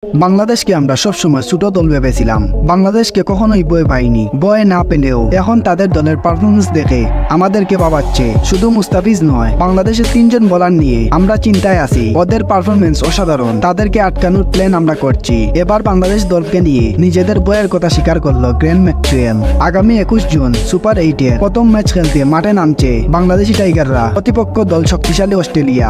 বাংলাদেশকে আমরা সবসময় ছোট দল ভেবেছিলাম। বাংলাদেশকে কখনোই ভয় পাইনি। ভয় না পেলেও এখন তাদের দলের পারফরমেন্স দেখে আমাদেরকে ভাবাচ্ছে। শুধু মুস্তাফিজ নয়, বাংলাদেশের 3জন বোলার নিয়ে আমরা চিন্তায় আছি। ওদের পারফরমেন্স অসাধারণ। তাদেরকে আটকানোর প্ল্যান আমরা করছি। এবার বাংলাদেশ দলকে নিয়ে নিজেদের বয়ের কথা স্বীকার করলো গ্রেন ম্যাকসওয়েল। আগামী 21 জুন সুপার 8-এর প্রথম ম্যাচ খেলতে মাঠে নামছে বাংলাদেশি টাইগাররা। প্রতিপক্ষ দল শক্তিশালী অস্ট্রেলিয়া।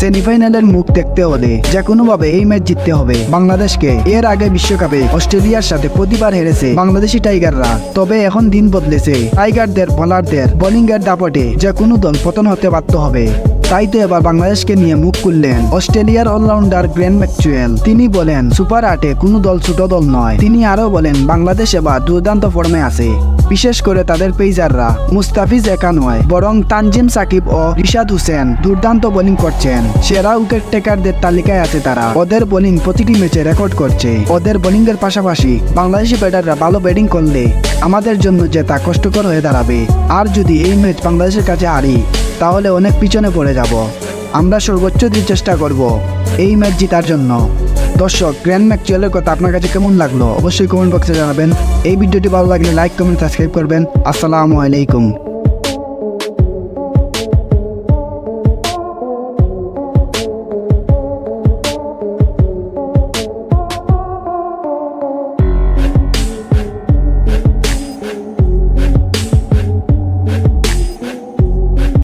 সেমিফাইনালের মুখ দেখতে হলে যে কোনোভাবে এই ম্যাচ জিততে হবে বাংলাদেশকে। এর আগে বিশ্বকাপে অস্ট্রেলিয়ার সাথে প্রতিবার হেরেছে বাংলাদেশি টাইগাররা। তবে এখন দিন বদলেছে। টাইগারদের বোলারদের বোলিং এর দাপটে যে কোনো দল পতন হতে বাধ্য হবে। তাই তো এবার বাংলাদেশকে নিয়ে মুখ খুললেন অস্ট্রেলিয়ার অলরাউন্ডার গ্রেন ম্যাকসওয়েল। তিনি বলেন সুপার 8-এ কোনো দল ছোট দল নয়। তিনি আরো বলেন বাংলাদেশ এবার দুর্দান্ত ফর্মে আছে। বিশেষ করে তাদের পেসাররা মুস্তাফিজ একা নয়, বরং তানজিম সাকিব ও রিশাদ হোসেন দুর্দান্ত বোলিং করছেন। সেরা উইকেট টেকারদের তালিকায় আছে তারা। ওদের বোলিং প্রতিটি ম্যাচে রেকর্ড করছে। ওদের বোলিং এর পাশাপাশি বাংলাদেশি ব্যাটাররা ভালো ব্যাটিং করলে আমাদের জন্য জেতা কষ্টকর হয়ে দাঁড়াবে। আর যদি এই ম্যাচ বাংলাদেশের কাছে হারি তাহলে অনেক পিছনে পড়ে যাব। আমরা সর্বোচ্চ দিয়ে চেষ্টা করব এই ম্যাচ জেতার জন্য। দর্শক, গ্রেন ম্যাকসওয়েলের কথা আপনার কাছে কেমন লাগলো অবশ্যই কমেন্ট বক্সে জানাবেন। এই ভিডিওটি ভালো লাগলে লাইক, কমেন্ট, সাবস্ক্রাইব করবেন। আসসালামু আলাইকুম।